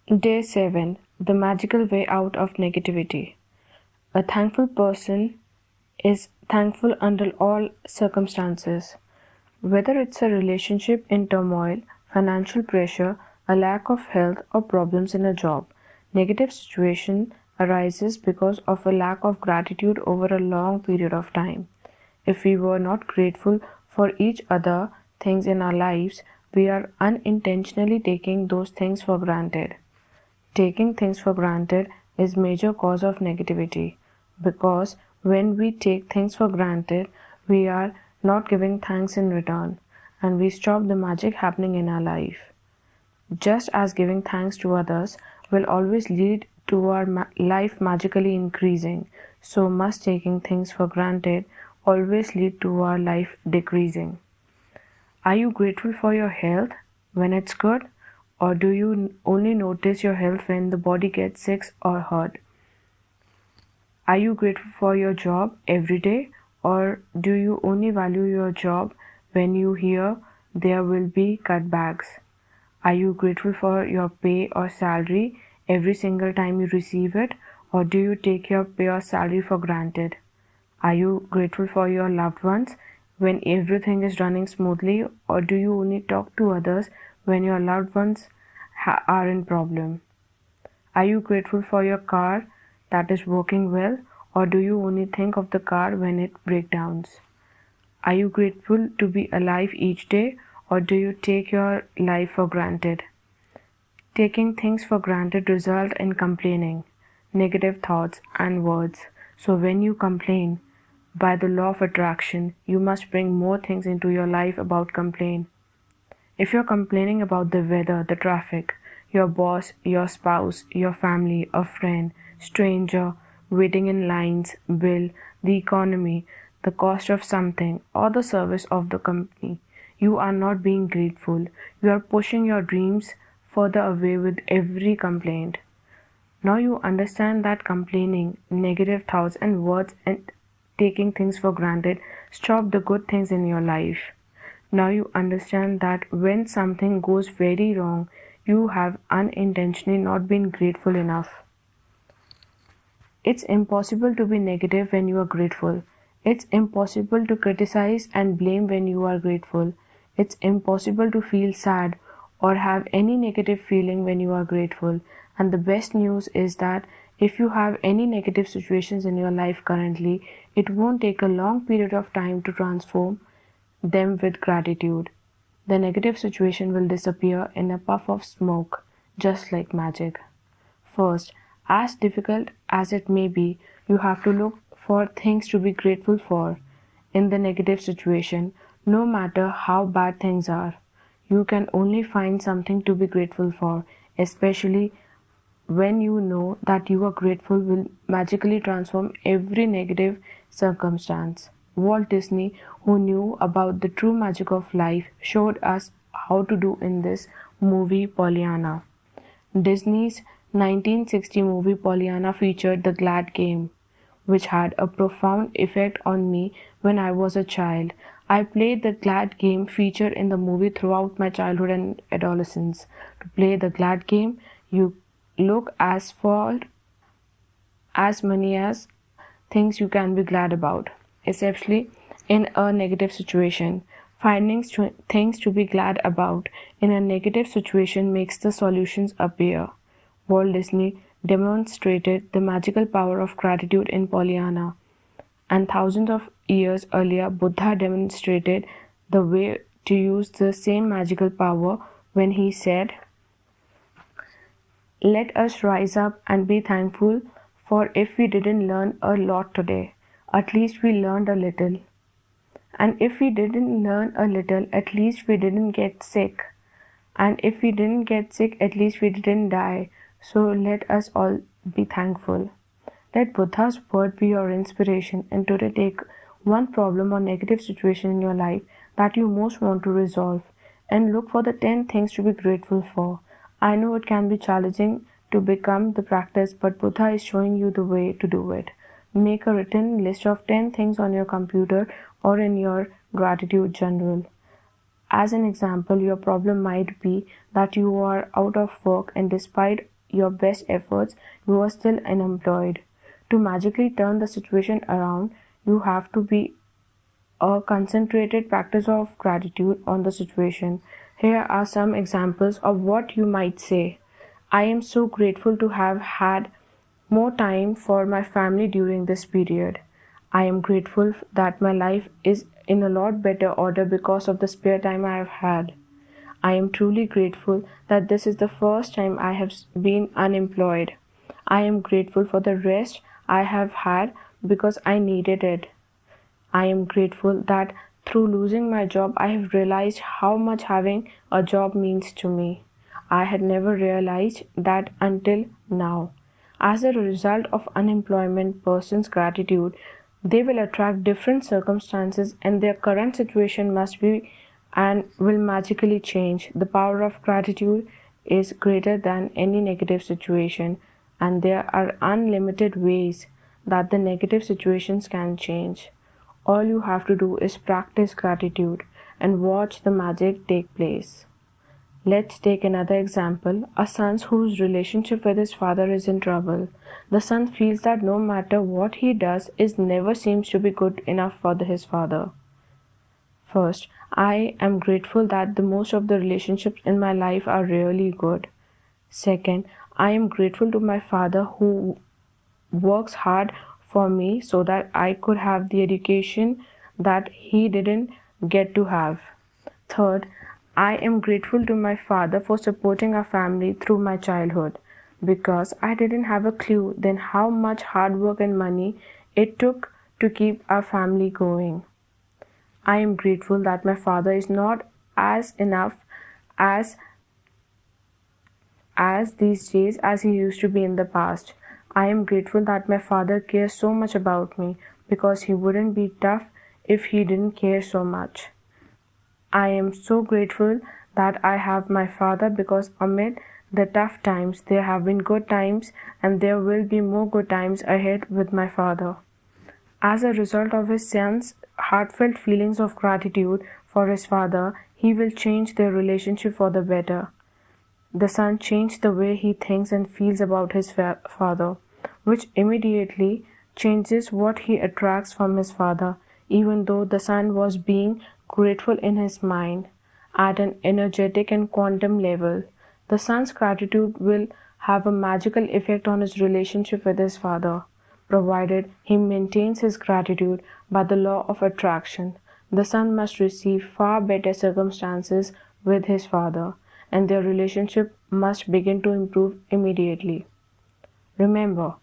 Day 7. The magical way out of negativity. A thankful person is thankful under all circumstances. Whether it's a relationship in turmoil, financial pressure, a lack of health, or problems in a job, negative situation arises because of a lack of gratitude over a long period of time. If we were not grateful for each other things in our lives, we are unintentionally taking those things for granted. Taking things for granted is major cause of negativity because when we take things for granted, we are not giving thanks in return and we stop the magic happening in our life. Just as giving thanks to others will always lead to our life magically increasing, so must taking things for granted always lead to our life decreasing. Are you grateful for your health when it's good? Or do you only notice your health when the body gets sick or hurt? Are you grateful for your job every day? Or do you only value your job when you hear there will be cutbacks? Are you grateful for your pay or salary every single time you receive it? Or do you take your pay or salary for granted? Are you grateful for your loved ones when everything is running smoothly? Or do you only talk to others when your loved ones are in problem? Are you grateful for your car that is working well, or do you only think of the car when it breaks down? Are you grateful to be alive each day, or do you take your life for granted? Taking things for granted result in complaining, negative thoughts and words. So when you complain, by the law of attraction, you must bring more things into your life about complain. If you're complaining about the weather, the traffic, your boss, your spouse, your family, a friend, stranger, waiting in lines, bill, the economy, the cost of something, or the service of the company, you are not being grateful. You are pushing your dreams further away with every complaint. Now you understand that complaining, negative thoughts and words and taking things for granted stop the good things in your life. Now you understand that when something goes very wrong, you have unintentionally not been grateful enough. It's impossible to be negative when you are grateful. It's impossible to criticize and blame when you are grateful. It's impossible to feel sad or have any negative feeling when you are grateful. And the best news is that if you have any negative situations in your life currently, it won't take a long period of time to transform them with gratitude. The negative situation will disappear in a puff of smoke, just like magic. First, as difficult as it may be, you have to look for things to be grateful for in the negative situation, no matter how bad things are. You can only find something to be grateful for, especially when you know that you are grateful will magically transform every negative circumstance. Walt Disney, who knew about the true magic of life, showed us how to do in this movie Pollyanna. Disney's 1960 movie Pollyanna featured the Glad Game, which had a profound effect on me when I was a child. I played the Glad Game featured in the movie throughout my childhood and adolescence. To play the Glad Game, you look for as many as things you can be glad about, especially in a negative situation. Finding things to be glad about in a negative situation makes the solutions appear. Walt Disney demonstrated the magical power of gratitude in Pollyanna, and thousands of years earlier, Buddha demonstrated the way to use the same magical power when he said, "Let us rise up and be thankful, for if we didn't learn a lot today, at least we learned a little. And if we didn't learn a little, at least we didn't get sick. And if we didn't get sick, at least we didn't die. So let us all be thankful." Let Buddha's word be your inspiration, and today take one problem or negative situation in your life that you most want to resolve and look for the 10 things to be grateful for. I know it can be challenging to become the practice, but Buddha is showing you the way to do it. Make a written list of 10 things on your computer or in your gratitude journal. As an example, your problem might be that you are out of work, and despite your best efforts, you are still unemployed. To magically turn the situation around, you have to be a concentrated practice of gratitude on the situation. Here are some examples of what you might say. I am so grateful to have had more time for my family during this period. I am grateful that my life is in a lot better order because of the spare time I have had. I am truly grateful that this is the first time I have been unemployed. I am grateful for the rest I have had because I needed it. I am grateful that through losing my job, I have realized how much having a job means to me. I had never realized that until now. As a result of unemployment person's gratitude, they will attract different circumstances and their current situation must be and will magically change. The power of gratitude is greater than any negative situation, and there are unlimited ways that the negative situations can change. All you have to do is practice gratitude and watch the magic take place. Let's take another example. A son whose relationship with his father is in trouble. The son feels that no matter what he does, it never seems to be good enough for his father. First, I am grateful that the most of the relationships in my life are really good. Second, I am grateful to my father who works hard for me so that I could have the education that he didn't get to have. Third, I am grateful to my father for supporting our family through my childhood because I didn't have a clue then how much hard work and money it took to keep our family going. I am grateful that my father is not as enough as these days as he used to be in the past. I am grateful that my father cares so much about me because he wouldn't be tough if he didn't care so much. I am so grateful that I have my father because amid the tough times, there have been good times and there will be more good times ahead with my father. As a result of his son's heartfelt feelings of gratitude for his father, he will change their relationship for the better. The son changed the way he thinks and feels about his father, which immediately changes what he attracts from his father, even though the son was being grateful in his mind. At an energetic and quantum level, the son's gratitude will have a magical effect on his relationship with his father, provided he maintains his gratitude by the law of attraction. The son must receive far better circumstances with his father, and their relationship must begin to improve immediately. Remember,